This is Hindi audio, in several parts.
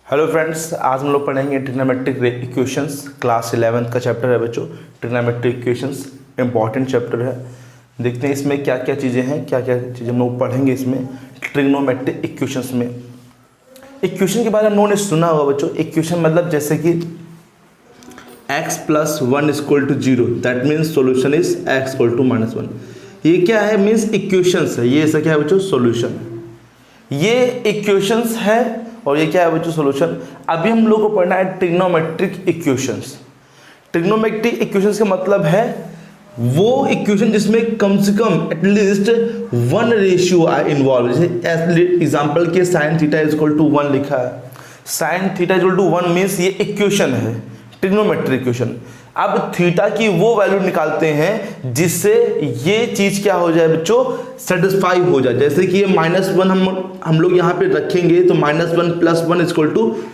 हेलो फ्रेंड्स, आज हम लोग पढ़ेंगे ट्रिग्नोमेट्रिक इक्वेशंस। क्लास 11 का चैप्टर है बच्चों। ट्रिग्नोमेट्रिक इक्वेशंस इंपॉर्टेंट चैप्टर है। देखते हैं इसमें क्या क्या चीज़ें हैं, क्या क्या चीज़ें हम लोग पढ़ेंगे इसमें ट्रिग्नोमेट्रिक इक्वेशंस में। इक्वेशन के बारे में हम लोगों ने सुना होगा बच्चों। इक्वेशन मतलब जैसे कि x + 1 = 0, that means solution is x = -1। ये क्या है? मीन्स इक्वेशंस है। ये ऐसा क्या है बच्चों? सोल्यूशन। ये इक्वेशंस है और ये क्या है बच्चों? सॉल्यूशन। अभी हम लोग को पढ़ना है ट्रिग्नोमेट्रिक इक्वेशंस। ट्रिग्नोमेट्रिक इक्वेशंस का मतलब है वो इक्वेशन जिसमें कम से कम एटलीस्ट 1 रेशियो इन्वॉल्व। जैसे एग्जांपल के sin θ = 1 लिखा है। sin θ = 1 मीन्स ये इक्वेशन है, ट्रिग्नोमेट्रिक इक्वेशन। अब थीटा की वो वैल्यू निकालते हैं जिससे ये चीज क्या हो जाए बच्चों? सेटिस्फाई हो जाए। जैसे कि ये -1 हम लोग यहाँ पे रखेंगे तो -1 + 1 =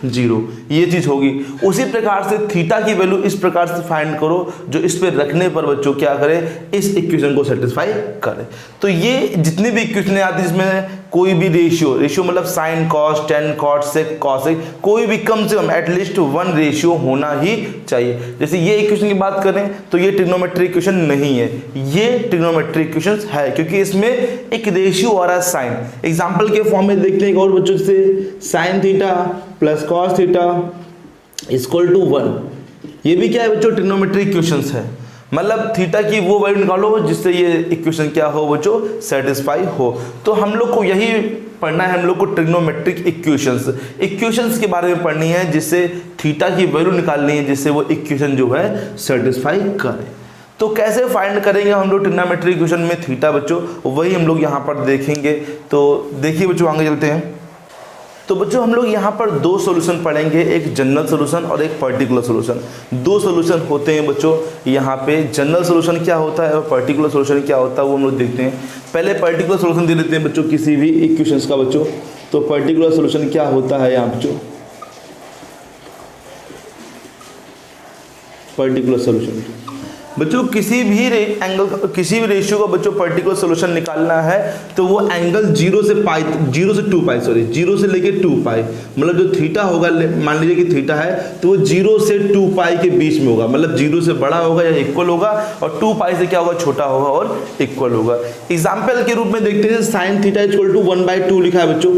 0, ये चीज होगी। उसी प्रकार से थीटा की वैल्यू इस प्रकार से फाइंड करो जो इस पे रखने पर बच्चों क्या करे? इस इक्वेशन को सेटिस्फाई करे। तो ये जितनी भी इक्वेशन आती है जिसमें कोई भी रेशियो मतलब sin cos tan cot sec cosec, कोई भी कम से कम एटलीस्ट 1 रेशियो होना ही चाहिए। जैसे ये इक्वेशन की बात करें तो ये ट्रिग्नोमेट्रिक इक्वेशन नहीं है, ये ट्रिग्नोमेट्रिक इक्वेशन है क्योंकि इसमें एक रेशियो आ रहा है साइन। एग्जांपल के फॉर्म में देखते हैं और बच्चों से sin θ + cos θ = 1। ये भी क्या है बच्चों? ट्रिग्नोमेट्रिक इक्वेशंस है। मतलब थीटा की वो वैल्यू निकालो जिससे ये इक्वेशन क्या हो बच्चों? सेटिस्फाई हो। तो हम लोग को यही पढ़ना है, हम लोग को ट्रिग्नोमेट्रिक इक्वेशंस के बारे में पढ़नी है जिससे थीटा की वैल्यू निकालनी है जिससे वो इक्वेशन जो है सेटिस्फाई करे। तो कैसे फाइंड करेंगे हम लोग ट्रिग्नोमेट्रिक इक्वेशन में थीटा बच्चों? वही हम लोग यहाँ पर देखेंगे। तो देखिए बच्चों, आगे चलते हैं। तो बच्चों हम लोग यहाँ पर 2 सॉल्यूशन पढ़ेंगे, एक जनरल सॉल्यूशन और एक पर्टिकुलर सॉल्यूशन। 2 सॉल्यूशन होते हैं बच्चों यहाँ पे। जनरल सॉल्यूशन क्या होता है और पर्टिकुलर सॉल्यूशन क्या होता है वो हम लोग देखते हैं। पहले पर्टिकुलर सॉल्यूशन दे देते हैं बच्चों किसी भी इक्वेशंस का बच्चों। तो पर्टिकुलर सॉल्यूशन क्या होता है यहाँ बच्चों? पर्टिकुलर सॉल्यूशन बच्चों किसी भी रेशियो का बच्चों पर्टिकुलर सॉल्यूशन निकालना है तो वो एंगल 0 से लेके 2 पाई, मतलब जो थीटा होगा, मान लीजिए कि थीटा है तो वो 0 से 2 पाई के बीच में होगा। मतलब 0 से बड़ा होगा या इक्वल होगा और 2 पाई से क्या होगा? छोटा होगा और इक्वल होगा। एग्जाम्पल के रूप में देखते हैं sin θ = 1/2 लिखा है बच्चों।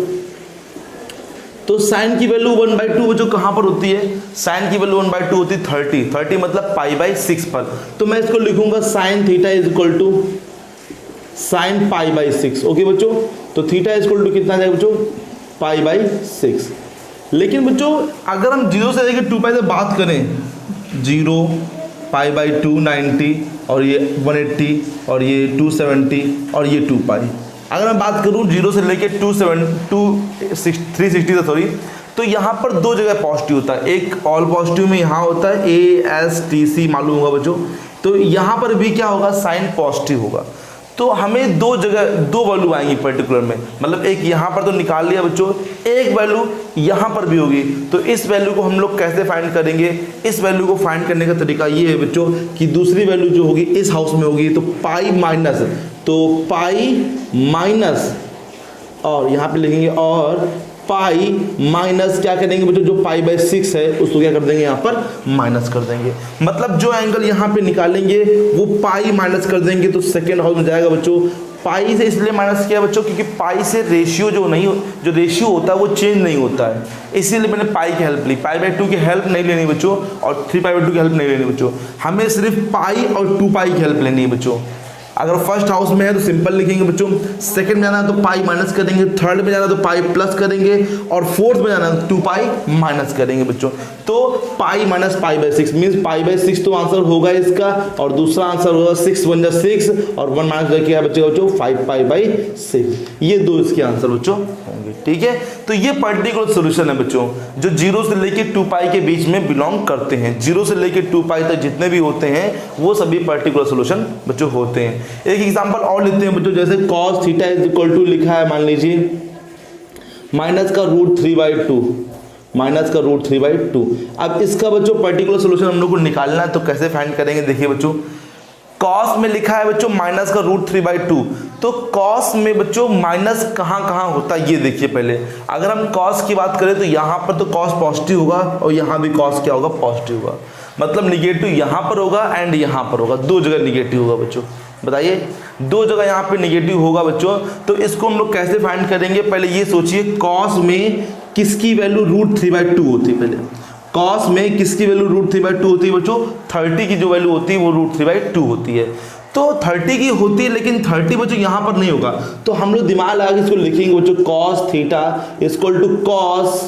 तो साइन की वैल्यू 1/2 बच्चों कहाँ पर होती है? साइन की वैल्यू 1/2 होती है 30 मतलब π/6 पर। तो मैं इसको लिखूंगा sin θ = sin π/6। ओके बच्चों, तो थीटा = कितना जाएगा बच्चों? π/6। लेकिन बच्चों अगर हम 0 से लेकर 2 पाई से बात करें, 0 π/2 90 और ये 180 और ये 270 और ये 2 पाई। अगर मैं बात करूं 0 से लेके 360 सॉरी, तो यहाँ पर 2 जगह पॉजिटिव होता है। एक ऑल पॉजिटिव में यहाँ होता है ASTC, मालूम होगा बच्चों। तो यहाँ पर भी क्या होगा? साइन पॉजिटिव होगा। तो हमें 2 जगह 2 वैल्यू आएंगी पर्टिकुलर में। मतलब एक यहाँ पर तो निकाल लिया बच्चों, एक वैल्यू यहाँ पर भी होगी। तो इस वैल्यू को हम लोग कैसे फाइंड करेंगे? इस वैल्यू को फाइंड करने का तरीका ये है बच्चों कि दूसरी वैल्यू जो होगी इस हाउस में होगी तो पाई माइनस और यहाँ पे लिखेंगे और पाई माइनस क्या करेंगे बच्चों? जो π/6 है उसको क्या कर देंगे? यहाँ पर माइनस कर देंगे। मतलब जो एंगल यहाँ पे निकालेंगे वो पाई माइनस कर देंगे तो सेकेंड हाउस में जाएगा बच्चों। पाई से इसलिए माइनस किया बच्चों क्योंकि पाई से रेशियो जो रेशियो होता है वो चेंज नहीं होता है, इसीलिए मैंने पाई की हेल्प ली। π/2 की हेल्प नहीं लेनी बच्चों और 3π/2 की हेल्प नहीं लेनी बच्चों। हमें सिर्फ पाई और 2 पाई की हेल्प लेनी है बच्चों। अगर फर्स्ट हाउस में है तो सिंपल लिखेंगे बच्चों, सेकंड में जाना है तो पाई माइनस करेंगे, थर्ड में जाना है तो पाई प्लस करेंगे और फोर्थ में जाना है तो 2 पाई माइनस करेंगे बच्चों। तो पाई माइनस π/6 मीन्स π/6 तो आंसर होगा इसका, और दूसरा आंसर होगा 6 1 6 और 1 माइनस क्या बचेगा बच्चों? 5π/6। ये 2 इसके आंसर बच्चों होंगे। ठीक है, तो ये पर्टिकुलर सोल्यूशन है बच्चों जो 0 से लेके 2 पाई के बीच में बिलोंग करते हैं। 0 से लेके 2 पाई तक जितने भी होते हैं वो सभी पर्टिकुलर सोल्यूशन बच्चों होते हैं। एक एग्जांपल और लेते हैं बच्चों, जैसे cos θ = लिखा है, मान लीजिए -√3/2। अब इसका बच्चों पर्टिकुलर सॉल्यूशन हम लोग को निकालना है तो कैसे फाइंड करेंगे? देखिए बच्चों, कॉस में लिखा है बच्चों माइनस का √3/2, तो कॉस में बच्चों माइनस कहाँ कहाँ होता है ये देखिए पहले। अगर हम कॉस की बात करें तो यहाँ पर तो कॉस पॉजिटिव होगा और यहाँ भी कॉस क्या होगा, पॉजिटिव होगा, मतलब निगेटिव यहाँ पर होगा एंड यहाँ पर होगा, दो जगह निगेटिव होगा बच्चों। बताइए, दो जगह यहाँ पे निगेटिव होगा बच्चों, तो इसको हम लोग कैसे फाइंड करेंगे? पहले ये सोचिए, कॉस में किसकी वैल्यू √3/2 होती है? पहले कॉस में किसकी वैल्यू √3/2 होती है बच्चों? 30 की जो वैल्यू होती है वो √3/2 होती है। तो 30 की होती है, लेकिन 30 बच्चों यहाँ पर नहीं होगा, तो हम लोग दिमाग लगा के इसको लिखेंगे बच्चों, cos theta equal to cos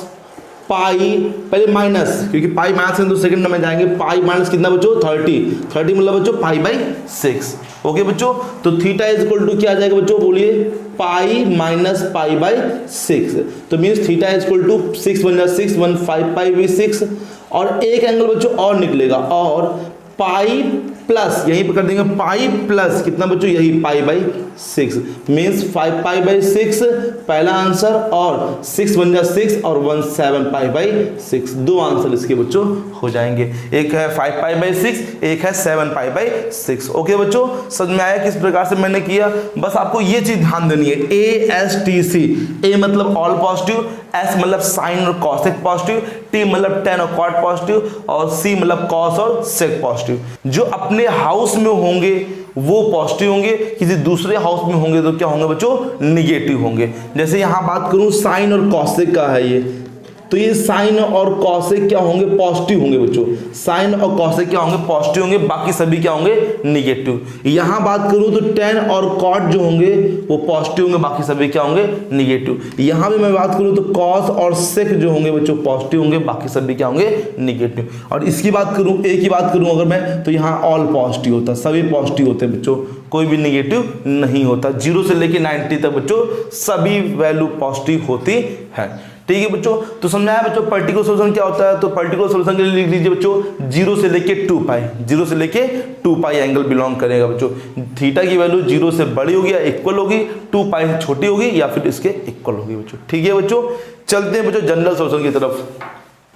pi, पहले माइनस, क्योंकि पाई माइनस है तो सेकंड में जाएंगे, पाई माइनस कितना बच्चों? 30 मतलब बच्चों पाई/6। ओके बच्चों, तो थीटा इज इक्वल टू क्या आ जाएगा बच्चों, बोलिए, पाई माइनस पाई/6, तो means theta is equal to 6 × 6 1 5 pi, और एक एंगल बच्चों और निकलेगा, और पाई प्लस यहीं पर कर देंगे पाई प्लस कितना बच्चों, यही पाई/6, मीन्स 5 पाई/6 पहला आंसर, और 6 × 6 और 1 7 पाई/6, दो आंसर इसके बच्चों हो जाएंगे, एक है 5 पाई/6, एक है 7 पाई/6। ओके बच्चों, समझ में आया किस प्रकार से मैंने किया? बस आपको ये चीज ध्यान देनी है, ASTC, ए मतलब ऑल पॉजिटिव, एस मतलब साइन और कॉसेक पॉजिटिव, टी मतलब टेन और कॉट पॉजिटिव, और सी मतलब कॉस और सेक पॉजिटिव। जो अपने हाउस में होंगे वो पॉजिटिव होंगे, किसी दूसरे हाउस में होंगे तो क्या होंगे बच्चों, निगेटिव होंगे। जैसे यहां बात करूं साइन और कॉसेक का है ये, तो ये साइन और कॉसेक क्या होंगे, पॉजिटिव होंगे बच्चों, साइन और कॉसेक क्या होंगे, पॉजिटिव होंगे, बाकी सभी क्या होंगे, निगेटिव। यहां बात करूं तो टेन और कॉट जो होंगे वो पॉजिटिव होंगे, बाकी सभी क्या होंगे, निगेटिव। यहां भी मैं बात करूं तो कॉस और सेक जो होंगे बच्चों पॉजिटिव होंगे, बाकी सभी क्या होंगे, निगेटिव। और इसकी बात करूं, ए की बात करूं अगर मैं, तो यहां ऑल पॉजिटिव होता, सभी पॉजिटिव होते हैं बच्चों, कोई भी निगेटिव नहीं होता। 0 से लेके 90 तक बच्चों सभी वैल्यू पॉजिटिव होती है। ठीक है बच्चों, तो समझ में आया बच्चों पर्टिकुलर सॉल्यूशन क्या होता है? तो पर्टिकुलर सॉल्यूशन के लिए लिख लीजिए बच्चों 0 से लेके 2 पाई, 0 से लेके 2 पाई एंगल बिलोंग करेगा बच्चों। थीटा की वैल्यू 0 से बड़ी होगी या इक्वल होगी, 2 पाई से छोटी होगी या फिर इसके इक्वल होगी बच्चों। ठीक है बच्चों, चलते हैं बच्चों जनरल सॉल्यूशन की तरफ।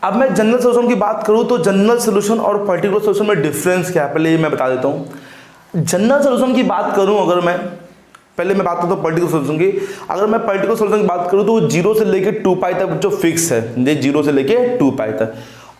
अब मैं जनरल सॉल्यूशन की बात करूं तो जनरल सॉल्यूशन और पर्टिकुलर सॉल्यूशन में डिफरेंस क्या है पहले मैं बता देता हूं। जनरल सॉल्यूशन की बात करूं अगर मैं, पहले मैं बात करता हूँ पर्टिकुलर सॉल्यूशन की। अगर मैं पर्टिकुलर सॉल्यूशन की बात करूँ तो 0 से लेके 2 पाई तक जो फिक्स है, ये 0 से लेके 2 पाई तक।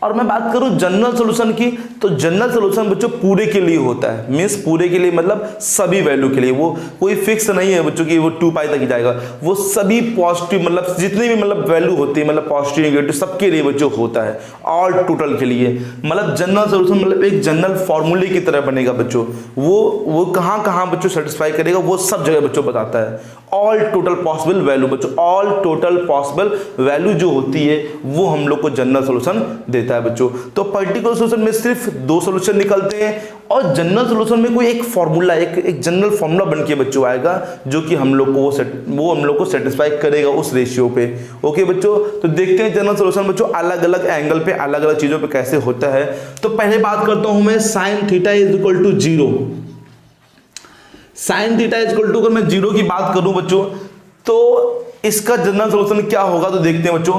और मैं बात करूं जनरल सॉल्यूशन की, तो जनरल सॉल्यूशन बच्चों पूरे के लिए होता है, मींस पूरे के लिए मतलब सभी वैल्यू के लिए, वो कोई फिक्स नहीं है बच्चों कि वो 2 पाई तक ही जाएगा, वो सभी पॉजिटिव मतलब जितनी भी मतलब वैल्यू होती है, मतलब पॉजिटिव नेगेटिव सबके लिए बच्चों होता है, ऑल टोटल के लिए। मतलब जनरल सॉल्यूशन मतलब एक जनरल फॉर्मूले की तरह बनेगा बच्चों, वो कहाँ कहाँ बच्चों सेटिस्फाई करेगा वो सब जगह बच्चों बताता है। ऑल टोटल पॉसिबल वैल्यू बच्चों, ऑल टोटल पॉसिबल वैल्यू जो होती है वो हम लोग को जनरल सॉल्यूशन देता है बच्चों। तो पर्टिकुलर सॉल्यूशन में सिर्फ 2 सॉल्यूशन निकलते हैं, और जनरल सॉल्यूशन में कोई एक फॉर्मूला, एक जनरल फॉर्मूला बन के बच्चों आएगा जो कि हम लोग को वो हम लोग को सेटिस्फाई करेगा उस रेशियो पे। ओके बच्चों, तो देखते हैं जनरल सॉल्यूशन बच्चों अलग अलग एंगल पे अलग अलग चीजों पे कैसे होता है। तो पहले बात करता हूं मैं sine theta is equal to 0। Sine theta is equal to अगर मैं 0 की बात करूं बच्चों तो इसका जनरल सॉल्यूशन क्या होगा, तो देखते हैं बच्चों।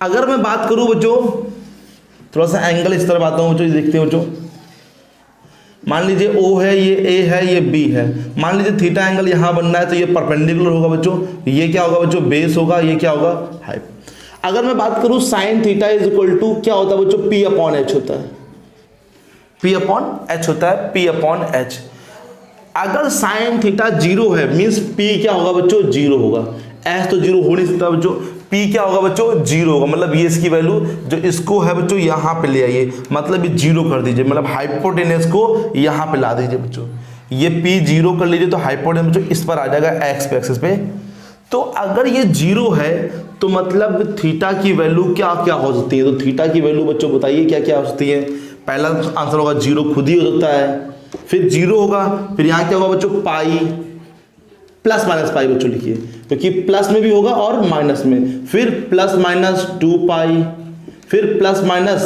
अगर मैं बात करूं बच्चों, थोड़ा सा एंगल इस तरफ आता हूं बच्चों, देखते हैं बच्चों। मान लीजिए O है, ये A है, ये B है। मान लीजिए थीटा एंगल यहां बन रहा है तो ये परपेंडिकुलर होगा बच्चों, ये क्या होगा बच्चों, बेस होगा, ये क्या होगा, हाइप। अगर मैं बात करूं sine theta is equal to क्या होता है बच्चों, P/H होता है, P/H होता है, P/H। अगर साइन थीटा 0 है मींस P क्या होगा बच्चों, 0 होगा। H तो 0 हो नहीं सकता बच्चों, P क्या होगा बच्चों, 0 होगा। मतलब ये इसकी वैल्यू जो इसको है बच्चों यहाँ पे ले आइए, मतलब ये 0 कर दीजिए, मतलब हाइपोटेनस को यहाँ पे ला दीजिए बच्चों। ये P 0 कर लीजिए तो हाइपोटेनस बच्चों इस पर आ जाएगा x पे, एक्सिस पे। तो अगर ये 0 है तो मतलब थीटा की वैल्यू क्या क्या हो सकती है, तो थीटा की वैल्यू बच्चों बताइए क्या क्या हो सकती है। पहला आंसर होगा 0 खुद ही हो सकता है, फिर 0 होगा, फिर यहाँ क्या होगा बच्चों, पाई प्लस माइनस पाई बच्चों लिखिए, क्योंकि प्लस में भी होगा और माइनस में, फिर प्लस माइनस 2 पाई, फिर प्लस माइनस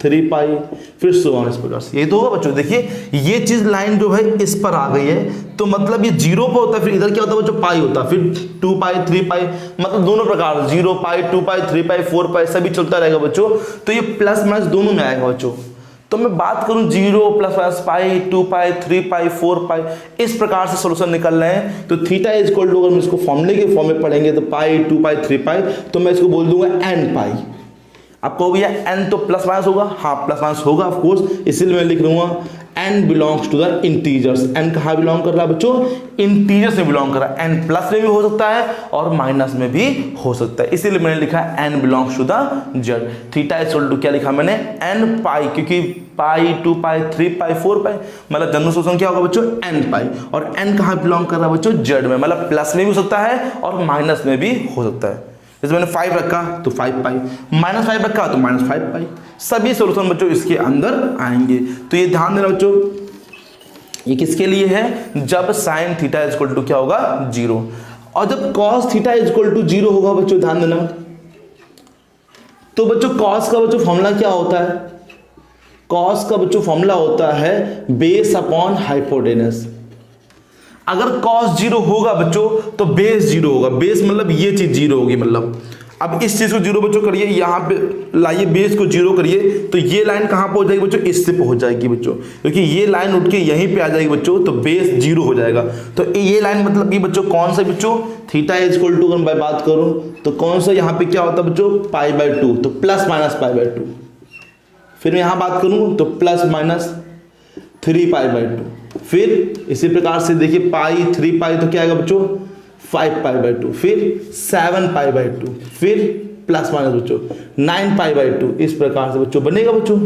3 पाई, फिर सो ऑन इस प्रकार से। ये तो होगा बच्चों। देखिए ये चीज लाइन जो है इस पर आ गई है, तो मतलब ये 0 पर होता है, फिर इधर क्या होता है बच्चों, पाई होता है, फिर 2 पाई 3 पाई, मतलब दोनों प्रकार 0 पाई 2 पाई 3 पाई 4 पाई सभी चलता रहेगा बच्चों। तो ये प्लस माइनस दोनों में आएगा बच्चों। तो मैं बात करूं 0 प्लस माइनस पाई, 2 पाई, 3 पाई, 4 पाई, इस प्रकार से सोल्यूशन निकल रहे हैं। तो थीटा इज इक्वल टू, अगर हम इसको फॉर्मूले के फॉर्म में पढ़ेंगे तो पाई, 2 पाई, 3 पाई, तो मैं इसको बोल दूंगा n पाई। आप कहो भैया n तो प्लस माइनस होगा, हाँ प्लस माइनस होगा ऑफ कोर्स, इसीलिए मैं लिख दूंगा n belongs to the integers. n कहाँ बिलोंग कर रहा है बच्चों? इंटीजर्स में बिलोंग कर रहा है। n प्लस में भी हो सकता है और माइनस में भी हो सकता है, इसीलिए मैंने लिखा n belongs to the z। Theta is equal to क्या लिखा मैंने? n पाई, क्योंकि पाई, 2 पाई, 3 पाई, 4 पाई, मतलब जनरल सोल्यूशन क्या होगा बच्चों? n pi. और n कहाँ बिलोंग कर रहा है बच्चों? z में, मतलब प्लस में भी हो सकता है और माइनस में भी हो सकता है। जैसे मैंने 5 रखा तो 5 पाई, -5 रखा तो -5 पाई, सभी सॉल्यूशन बच्चों इसके अंदर आएंगे। तो ये ध्यान देना बच्चों, ये किसके लिए है? जब sine theta is equal to क्या होगा? 0, और जब cos theta is equal to 0 होगा बच्चों, ध्यान देना। तो बच्चों कॉस का बच्चों फॉर्मूला क्या होता है? कॉस का बच्चों फॉर्मूला होता है बेस अपॉन हाइपोटेनस। अगर cos 0 होगा बच्चों तो बेस 0 होगा। बेस मतलब ये चीज 0 होगी, मतलब अब इस चीज को 0 बच्चों करिए, यहाँ पे लाइए बेस को 0 करिए, तो ये लाइन कहाँ पहुंच जाएगी बच्चों? इससे पहुंच जाएगी बच्चों, क्योंकि ये लाइन उठ के यहीं पे आ जाएगी बच्चों, तो बेस 0 हो जाएगा। तो ये लाइन मतलब कि बच्चों कौन सा बच्चों? थीटा इज इक्वल टू, अगर मैं बात करूं तो कौन सा यहाँ पे क्या होता है बच्चों? π/2, तो प्लस माइनस π/2। फिर यहाँ बात करूं तो प्लस माइनस 3π/2। फिर इसी प्रकार से देखिए पाई, 3 पाई तो क्या आएगा बच्चों? 5π/2। फिर 7π/2, फिर प्लस माइनस बच्चों 9π/2। इस प्रकार से बच्चों बनेगा बच्चों।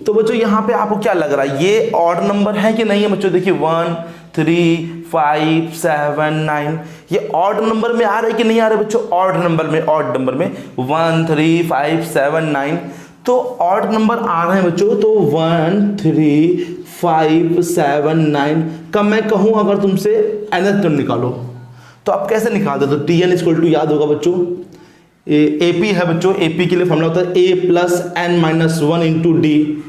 तो बच्चों यहाँ पे आपको क्या लग रहा है, ये ऑड नंबर है कि नहीं है बच्चों? देखिए 1, 3, 5, 7, 9, ये ऑड नंबर में आ रहा है कि नहीं आ रहा है बच्चों? ऑड नंबर में, ऑड नंबर में 1, 3, 5, 7, 9, तो ऑड नंबर आ रहे हैं बच्चों। तो 1, 3, 5, 7, 9 का मैं कहूं अगर तुमसे nth टर्म निकालो तो आप कैसे निकालते? तो tn इक्वल टू याद होगा बच्चों, AP है बच्चों, AP के लिए फॉर्मूला होता है a plus n-1 into D.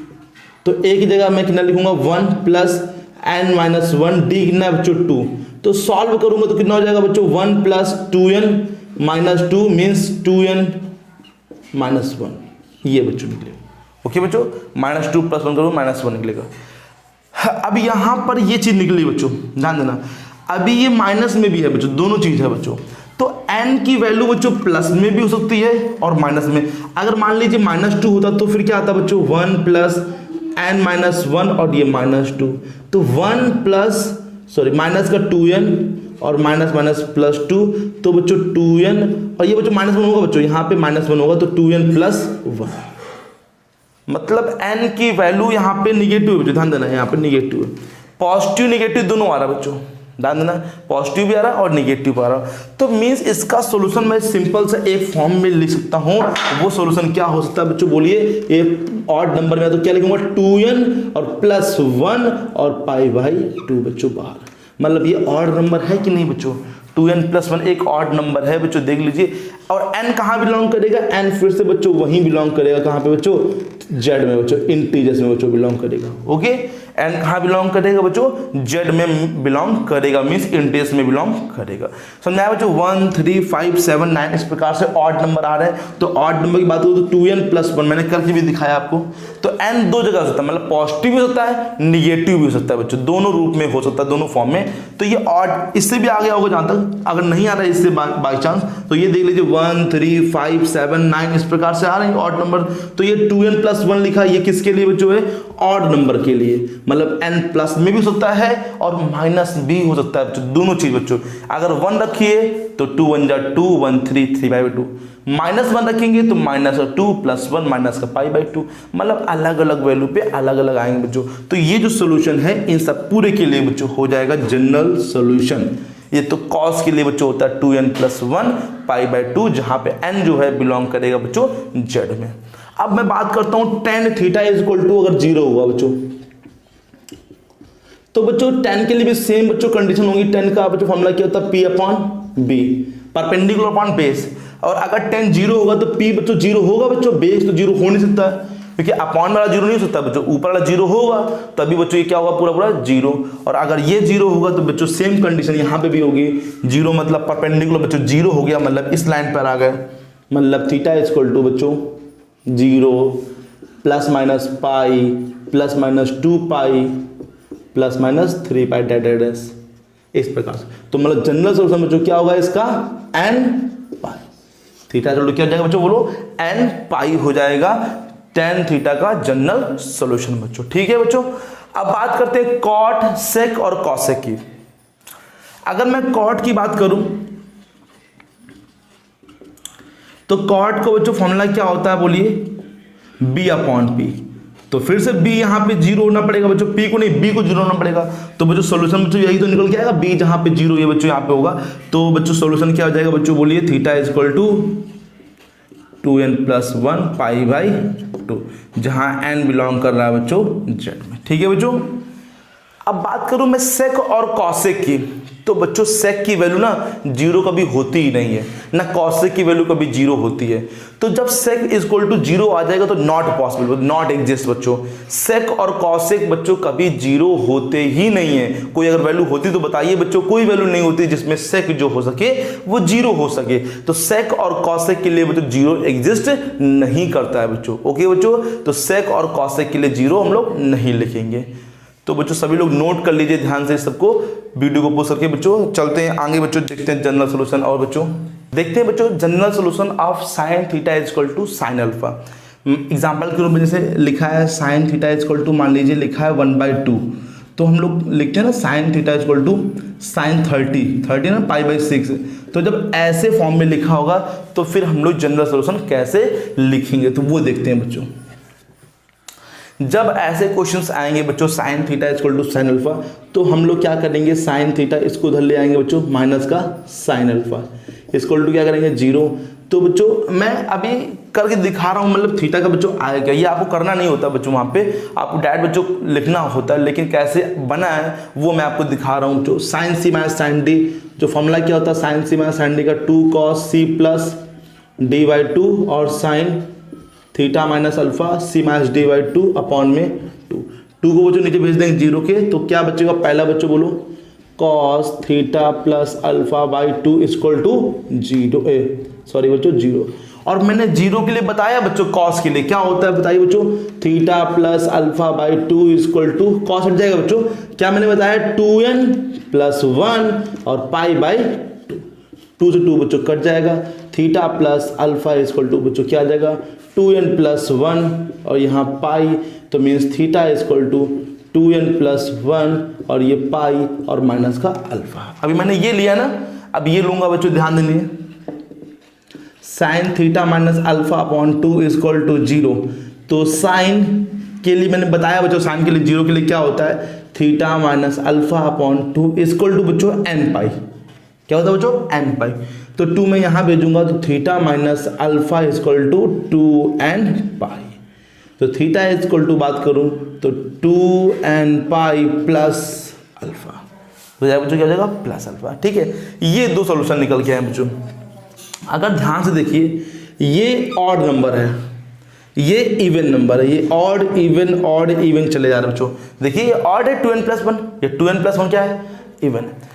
तो a की जगह मैं कितना लिखूंगा? 1 प्लस n-1, डी कितना है बच्चों? 2। तो सॉल्व करूंगा तो कितना हो जाएगा बच्चों? 1 प्लस 2n-2 मीन्स 2n-1, ये बच्चों निकलेगा। ओके बच्चों, -2 + 1 करो -1 निकलेगा। अब यहां पर ये चीज निकली बच्चों, ध्यान देना। अभी ये माइनस में भी है बच्चों, दोनों चीज है बच्चों। तो n की वैल्यू बच्चों प्लस में भी हो सकती है और माइनस में। अगर मान लीजिए -2 होता तो फिर क्या आता बच्चों? 1 प्लस n-1 और ये -2, तो 1 प्लस माइनस का 2n और माइनस प्लस 2, तो बच्चों 2n, और ये बच्चों -1 होगा बच्चों, यहाँ पे -1 होगा तो 2n + 1, मतलब n की वैल्यू यहाँ पे निगेटिव है बच्चों, ध्यान देना, यहाँ पे निगेटिव है। पॉजिटिव निगेटिव दोनों आ रहा है बच्चों, ध्यान देना, पॉजिटिव भी आ रहा है और निगेटिव भी आ रहा है। तो मीन्स इसका सॉल्यूशन मैं सिंपल से एक फॉर्म में लिख सकता हूँ। वो सॉल्यूशन क्या हो सकता है बच्चों? बोलिए, एक ऑड नंबर में तो क्या लिखूंगा? 2n और +1 और π/2 बच्चों बाहर, मतलब ये ऑड नंबर है कि नहीं बच्चों? 2n + 1 एक ऑड नंबर है बच्चों, देख लीजिए। और n कहाँ बिलोंग करेगा? n फिर से बच्चों वहीं बिलोंग करेगा, कहाँ पे बच्चों? z में बच्चों, इंटीजर्स में बच्चों बिलोंग करेगा। ओके, n कहाँ बिलोंग करेगा बच्चों? z में बिलोंग करेगा, मीन्स इंटीजर्स में बिलोंग करेगा। समझाया बच्चों? 1, 3, 5, 7, 9 इस प्रकार से ऑड नंबर आ रहे हैं। तो ऑड नंबर की बात करूँ तो 2n + 1 मैंने करके भी दिखाया आपको। तो n दो जगह हो सकता है, मतलब पॉजिटिव भी हो सकता है, निगेटिव भी हो सकता है बच्चों, दोनों रूप में हो सकता है, दोनों फॉर्म में। तो ये ऑड इससे भी आगे होगा जहाँ तक, अगर नहीं आ रहा है इससे बाई चांस, तो ये देख लीजिए 1, 3, 5, 7, 9 इस प्रकार से आ रहे हैं ऑड नंबर। तो ये 2n + 1 लिखा, ये किसके लिए बच्चों है? ऑड नंबर के लिए, मतलब n प्लस में भी हो सकता है और माइनस भी हो सकता है बच्चों, दोनों चीज बच्चों। अगर 1 रखिए तो 2 1 जा 2, 1 3, 3/2, -1 रखेंगे तो -2 + 1 माइनस का π/2, मतलब अलग अलग वैल्यू पे अलग अलग आएंगे बच्चों। तो ये जो सोल्यूशन है इन सब पूरे के लिए बच्चों हो जाएगा जनरल सोल्यूशन। ये तो कॉस के लिए बच्चों होता है 2n + 1 π/2, जहां पे n जो है बिलोंग करेगा बच्चों z में। अब मैं बात करता हूं tan θ = अगर 0 हुआ बच्चों, तो बच्चों tan के लिए भी सेम बच्चों कंडीशन होगी। tan का बच्चों फॉर्मूला क्या होता है? P/B, perpendicular upon base. और अगर tan 0 होगा तो P बच्चों 0 होगा बच्चों, बेस तो 0 हो नहीं सकता है, क्योंकि अपॉन वाला 0 नहीं हो सकता बच्चों, ऊपर वाला 0 होगा तभी बच्चों ये क्या होगा? पूरा 0। और अगर ये 0 होगा तो बच्चों सेम कंडीशन यहाँ पे भी होगी। 0 मतलब परपेंडिकुलर बच्चों 0 हो गया, मतलब इस लाइन पर आ गए, मतलब θ = बच्चों 0, plus minus pi plus minus 2 पाई प्लस माइनस 3 पाई डैश इस प्रकार से। तो मतलब जनरल सोल्यूशन बच्चों क्या होगा इसका n पाई थीटा क्या हो जाएगा बच्चों बोलो n पाई हो जाएगा tan थीटा का जनरल सोल्यूशन बच्चों। ठीक है बच्चों, अब बात करते हैं कॉट सेक और कॉसेक की। अगर मैं कॉट की बात करूं तो कॉट को बच्चों फॉर्मूला क्या होता है बोलिए b अपॉन पी। तो फिर से b यहां पे जीरो होना पड़ेगा बच्चों, p को नहीं b को जीरो होना पड़ेगा। तो बच्चों सॉल्यूशन बच्चों यही तो निकल के आएगा, b जहां पे जीरो ये बच्चों यहां पे होगा। तो बच्चों सॉल्यूशन क्या हो जाएगा बच्चों बोलिए theta is equal to 2n plus 1 pi by 2 जहां n बिलोंग कर रहा है बच्चों z में। ठीक है बच्चों, अब बात करूं मैं सेक और कॉसेक की। तो बच्चों सेक की वैल्यू ना जीरो कभी होती ही नहीं है, ना कॉसेक की वैल्यू कभी जीरो होती है। तो जब सेक इज इक्वल टू जीरो आ जाएगा तो नॉट पॉसिबल, नॉट एग्जिस्ट बच्चों। सेक और कॉसेक बच्चों कभी जीरो होते ही नहीं है। कोई अगर वैल्यू होती तो बताइए बच्चों, कोई वैल्यू नहीं होती जिसमें सेक जो हो सके वो जीरो हो सके। तो सेक और कॉसेक के लिए बच्चों जीरो एग्जिस्ट नहीं करता है बच्चों। ओके बच्चों, तो सेक और कॉसेक के लिए जीरो हम लोग नहीं लिखेंगे। तो बच्चों सभी लोग नोट कर लीजिए ध्यान से सबको, वीडियो को पोस्ट करके। बच्चों चलते हैं आगे बच्चों, देखते हैं जनरल सोल्यूशन। और बच्चों देखते हैं बच्चों general solution of sine theta is equal to sine alpha. Example के रूप में जैसे लिखा है sine theta is equal to मान लीजिए लिखा है 1/2। तो हम लोग लिखते हैं ना sine theta is equal to sine 30 ना पाई बाई 6। तो जब ऐसे फॉर्म में लिखा होगा तो फिर हम लोग जनरल सोल्यूशन कैसे लिखेंगे तो वो देखते हैं बच्चों। जब ऐसे क्वेश्चंस आएंगे बच्चों sine theta is equal to sine alpha, तो हम लोग क्या करेंगे साइन थीटा इसको उधर ले आएंगे बच्चों माइनस का साइन अल्फा इक्वल टू क्या करेंगे 0। तो बच्चों मैं अभी करके दिखा रहा हूँ, मतलब थीटा का बच्चों आएगा, ये आपको करना नहीं होता बच्चों, वहाँ पे आपको डायरेक्ट बच्चों लिखना होता है, लेकिन कैसे बना है वो मैं आपको दिखा रहा हूँ बच्चों। साइन सी माइनस साइन डी, जो फॉर्मूला क्या होता है साइन सी माइनस साइन डी का 2 cos c प्लस d/2 और साइन थीटा माइनस अल्फा सी माइनस d/2 अपॉन में 2 को बच्चों नीचे भेज देंगे जीरो के। तो क्या बच्चेगा पहला बच्चों बोलो cos theta plus alpha by 2 equal to 0। और मैंने जीरो के लिए बताया बच्चों, cos के लिए क्या होता है बताइए बच्चों, theta plus alpha by 2 equal to cos हट जाएगा बच्चों, क्या मैंने बताया 2n प्लस 1 और पाई बाई 2 से 2 बच्चों कट जाएगा। Theta plus alpha equal to बच्चों क्या आ जाएगा 2n प्लस 1 और यहाँ पाई, तो means theta equal to 2n plus 1 और ये पाई और माइनस का अल्फा। अभी मैंने ये लिया ना, अब ये लूंगा बच्चों ध्यान देंगे sine theta minus alpha upon 2 equal to 0। तो साइन के लिए मैंने बताया बच्चों, साइन के लिए जीरो के लिए क्या होता है theta minus alpha upon 2 equal to बच्चों n पाई। क्या होता है बच्चों n पाई। तो 2 मैं यहाँ भेजूंगा तो theta minus alpha equal to 2n pi. तो थीटा इक्वल टू बात करूँ तो 2n पाई प्लस अल्फा हो जाएगा बच्चों, क्या हो जाएगा प्लस अल्फा। ठीक है, ये दो सॉल्यूशन निकल के आए बच्चों। अगर ध्यान से देखिए ये ऑड नंबर है, ये इवन नंबर है, ये ऑड इवन चले जा रहे बच्चों। देखिए ये ऑड है 2n प्लस 1, ये 2n प्लस 1 क्या है इवन है।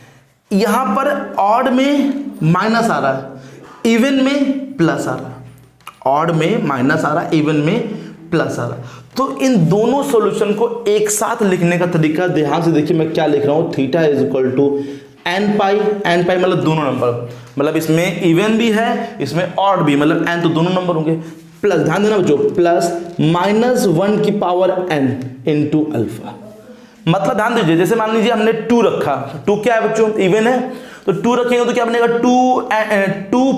यहां पर ऑड में माइनस आ रहा है, इवन में प्लस आ रहा है, ऑड में माइनस आ रहा है, इवन में प्लस आ रहा है। तो इन दोनों सॉल्यूशन को एक साथ लिखने का तरीका ध्यान से देखिए, मैं क्या लिख रहा हूं theta is equal to n pi मतलब दोनों नंबर, मतलब इसमें इवन भी है इसमें ऑड भी, मतलब n तो दोनों नंबर होंगे, प्लस ध्यान देना बच्चों प्लस माइनस 1 की पावर n इंटू अल्फा। मतलब ध्यान दीजिए जैसे मान लीजिए हमने 2 रखा, 2 क्या है बच्चों इवन है, तो 2 रखेंगे तो क्या बनेगा 2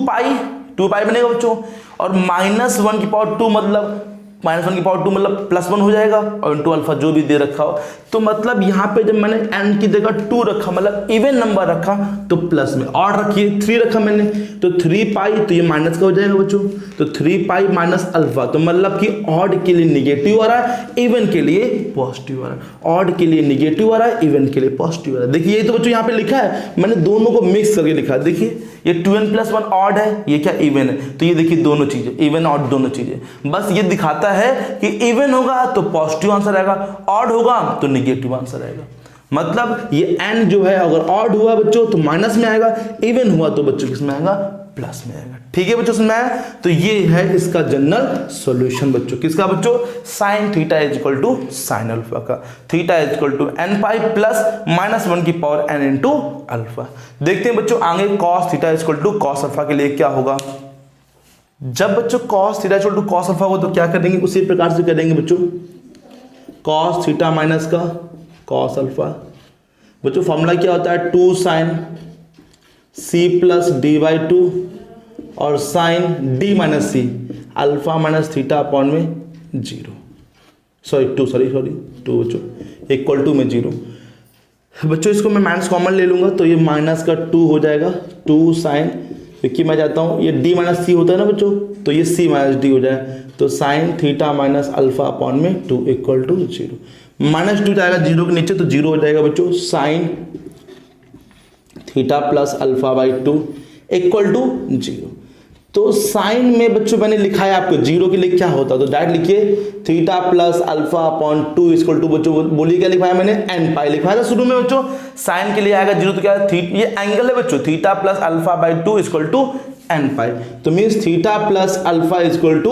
पाई बनेगा बच्चों, और माइनस 1 की पावर 2 मतलब माइनस 1 की पावर 2 मतलब प्लस 1 हो जाएगा, और इंटू अल्फा जो भी दे रखा हो। तो मतलब यहाँ पे जब मैंने n की जगह 2 रखा मतलब इवन नंबर रखा तो प्लस में, और रखिए 3 रखा मैंने तो 3 पाई, तो ये माइनस का हो जाएगा बच्चों, तो 3 पाई माइनस अल्फा, तो मतलब कि ऑड के लिए निगेटिव आ रहा है, इवन के लिए पॉजिटिव आ रहा है, ऑड के लिए निगेटिव आ रहा है, इवन के लिए पॉजिटिव आ रहा है। देखिए ये तो बच्चों यहाँ पे लिखा है, मैंने दोनों को मिक्स करके लिखा है। देखिए ये 2n प्लस 1 ऑड है, ये क्या इवन है, तो ये देखिए दोनों चीजें इवन ऑड दोनों चीजें, बस ये दिखाता है कि इवन होगा तो पॉजिटिव आंसर आएगा, ऑड होगा तो निगेटिव आंसर आएगा। मतलब ये n जो है अगर ऑड हुआ बच्चों तो माइनस में आएगा, इवन हुआ तो बच्चों किस में आएगा प्लस में आएगा। ठीक है बच्चों, समझ आया? तो ये है इसका जनरल सॉल्यूशन बच्चों। किसका बच्चों? Sine theta is equal to sine alpha का। Theta is equal to n pi plus minus 1 की पावर n इंटू अल्फा। देखते हैं बच्चों आगे cos theta is equal to cos alpha के लिए क्या होगा। जब बच्चों cos theta is equal to cos alpha होगा तो क्या करेंगे, उसी प्रकार से करेंगे बच्चों। कॉस थीटा माइनस का कॉस अल्फा बच्चों, फॉर्मूला क्या होता है? 2 sine c plus D by 2 और sine d minus C alpha minus theta upon में 0 सॉरी 2 बच्चों इक्वल टू में 0। बच्चों इसको मैं माइनस कॉमन ले लूंगा तो ये माइनस का 2 हो जाएगा। 2 साइन, क्योंकि मैं चाहता हूँ ये d माइनस सी होता है ना बच्चों, तो ये c माइनस डी हो जाए, तो sine theta minus alpha upon में 2 इक्वल टू 0। माइनस 2 जाएगा 0 के नीचे तो 0 हो जाएगा बच्चों। Sine theta plus alpha by 2 equal to 0। तो साइन में बच्चों मैंने लिखा है आपको 0 के लिए क्या होता है, तो डायरेक्ट लिखिए theta plus alpha upon 2 equal to बच्चों बोलिए क्या लिखवाया मैंने? n पाई लिखवाया था शुरू में बच्चों। साइन के लिए आएगा 0 तो क्या है? ये एंगल है बच्चों, theta plus alpha by 2 equal to n pi. तो means theta plus alpha equal to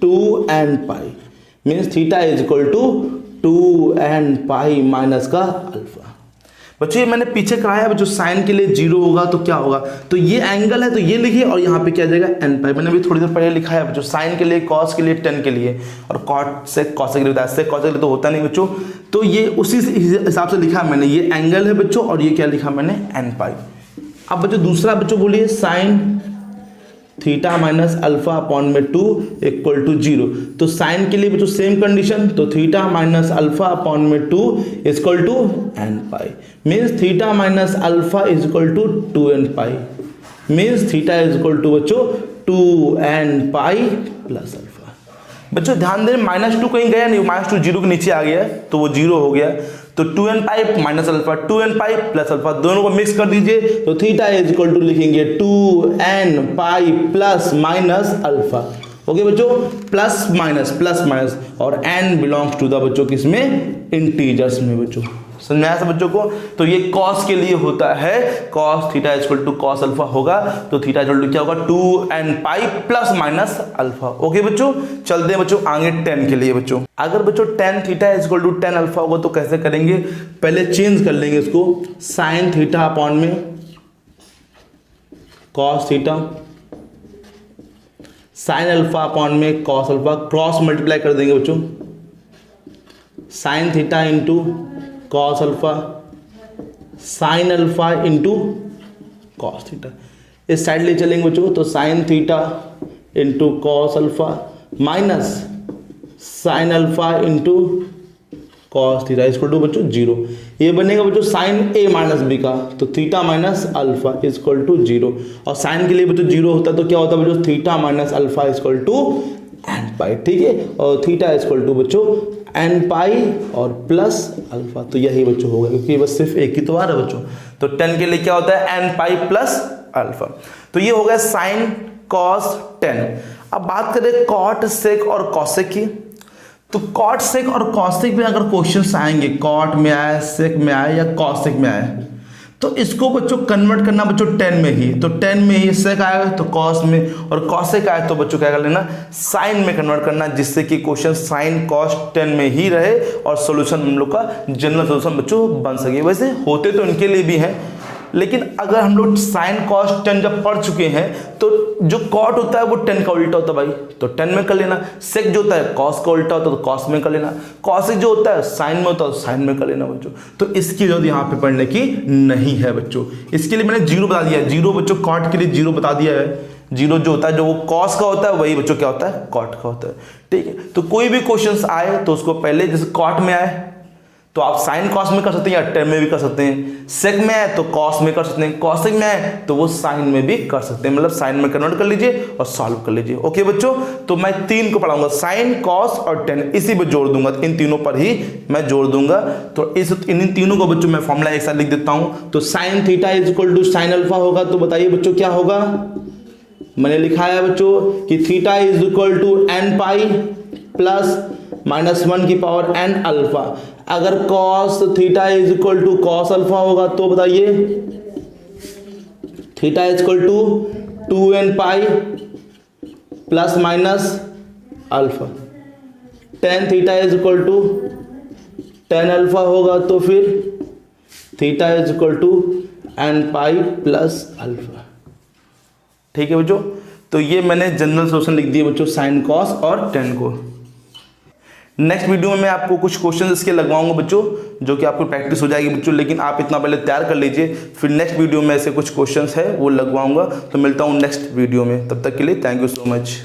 2n pi, means theta is equal to 2n pi minus का अल्फा। बच्चों ये मैंने पीछे कराया बच्चों, साइन के लिए 0 होगा तो क्या होगा, तो ये एंगल है तो ये लिखिए और यहाँ पे क्या आ जाएगा n पाई। मैंने अभी थोड़ी देर पहले लिखा है बच्चों, साइन के लिए, कॉस के लिए, टेन के लिए, और कॉट से कॉस के लिए होता है, से कॉस के लिए तो होता नहीं बच्चों। तो ये उसी हिसाब से लिखा मैंने, ये एंगल है बच्चों और ये क्या लिखा मैंने? n पाई। अब बच्चों दूसरा बच्चों बोलिए sign theta minus alpha upon में 2 इक्वल टू 0। तो साइन के लिए बच्चों सेम कंडीशन, तो थीटा माइनस अल्फा अपॉन में 2 equal to n pi, means theta minus alpha is equal to 2n pi, means theta is equal to बच्चों 2n पाई प्लस अल्फा। बच्चों ध्यान दें -2 कहीं गया नहीं, -2 0 के नीचे आ गया तो वो 0 हो गया। तो 2n pi minus alpha, 2n pi plus alpha, दोनों को मिक्स कर दीजिए तो थीटा इज इक्वल टू लिखेंगे 2n pi plus minus alpha. Okay बच्चों, प्लस माइनस और n बिलोंग्स टू द बच्चों किसमें? इंटीजर्स में बच्चों। समझ में आया सब बच्चों को? तो ये कॉस के लिए होता है, cos theta is equal to cos alpha होगा, तो थीटा इज इक्वल टू क्या होगा? 2n pi plus minus alpha. Okay बच्चों, चलते हैं बच्चों आगे टेन के लिए बच्चों। अगर बच्चों tan theta is equal to tan alpha होगा तो कैसे करेंगे? पहले चेंज कर लेंगे इसको, साइन थीटा अपॉन में cos theta, sine alpha upon में कॉस अल्फा, क्रॉस मल्टीप्लाई कर देंगे बच्चों, sine theta into cos alpha, sine alpha into cos theta. इस साइड ले चलेंगे बच्चों, तो sine theta into cos alpha minus sine alpha into cos theta equal to बच्चों 0। ये बनेगा बच्चों साइन a माइनस बी का, तो theta minus alpha equal to 0। और साइन के लिए बच्चों 0 होता है तो क्या होता है बच्चों? Theta minus alpha equal to n pi. ठीक है, और थीटा इक्वल टू बच्चों n पाई और प्लस अल्फा। तो यही बच्चों होगा, क्योंकि बस सिर्फ एक ही तो आ रहा है बच्चों। तो 10 के लिए क्या होता है? n pi plus alpha. तो ये हो गया साइन कॉस 10। अब बात करें कॉट सेक और कॉसेक की, तो कॉट सेक और कॉसेक में अगर क्वेश्चंस आएंगे, कॉट में आए, सेक में आए या कॉसेक में आए, तो इसको बच्चों कन्वर्ट करना बच्चों 10 में ही। तो 10 में ही सेक आएगा तो कॉस में, और कॉसेक आए तो बच्चों क्या कर लेना? साइन में कन्वर्ट करना, जिससे कि क्वेश्चन साइन कॉस 10 में ही रहे और सॉल्यूशन हम लोग का जनरल सॉल्यूशन बच्चों बन सके। वैसे होते तो इनके लिए भी हैं, लेकिन अगर हम लोग साइन कॉस 10 जब पढ़ चुके हैं तो जो कॉट होता है वो 10 का उल्टा होता है भाई, तो 10 में कर लेना। सेक जो होता है कॉस का उल्टा होता है तो कॉस में कर लेना। कॉसेक जो होता है साइन में होता है तो साइन में कर लेना बच्चों। तो इसकी जरूरत यहाँ पे पढ़ने की नहीं है बच्चों। इसके लिए मैंने 0 बता दिया है, 0 बच्चों कॉट के लिए 0 बता दिया है। 0 जो होता है, जो वो कॉस का होता है वही बच्चों क्या होता है? कॉट का होता है। ठीक है, तो कोई भी क्वेश्चन आए तो उसको पहले, जैसे कॉट में आए तो आप साइन कॉस में कर सकते हैं या 10 में भी कर सकते हैं। सेक में आए तो कॉस में कर सकते हैं, कॉसेक में आए तो वो साइन में भी कर सकते हैं। मतलब साइन में कन्वर्ट कर लीजिए और सॉल्व कर लीजिए। ओके बच्चों, तो मैं 3 को पढ़ाऊंगा, साइन कॉस और 10, इसी पर जोड़ दूंगा, इन तीनों पर ही मैं जोड़ दूंगा। तो इन तीनों को बच्चों मैं फॉर्मूला एक साथ लिख देता हूं। तो sine theta is equal to sine alpha होगा, तो बताइए बच्चों क्या होगा? मैंने लिखा है बच्चों कि theta is equal to n pi plus minus 1 की पावर n अल्फा। अगर cos theta is equal to cos alpha होगा तो बताइए theta is equal to 2n pi plus minus alpha. tan theta is equal to tan alpha होगा तो फिर theta is equal to n pi plus alpha. ठीक है बच्चों, तो ये मैंने जनरल सोल्यूशन लिख दिए बच्चों साइन कॉस और tan को। नेक्स्ट वीडियो में मैं आपको कुछ क्वेश्चन इसके लगवाऊंगा बच्चों, जो कि आपको प्रैक्टिस हो जाएगी बच्चों, लेकिन आप इतना पहले तैयार कर लीजिए, फिर नेक्स्ट वीडियो में ऐसे कुछ क्वेश्चंस है वो लगवाऊंगा। तो मिलता हूँ नेक्स्ट वीडियो में, तब तक के लिए थैंक यू सो मच।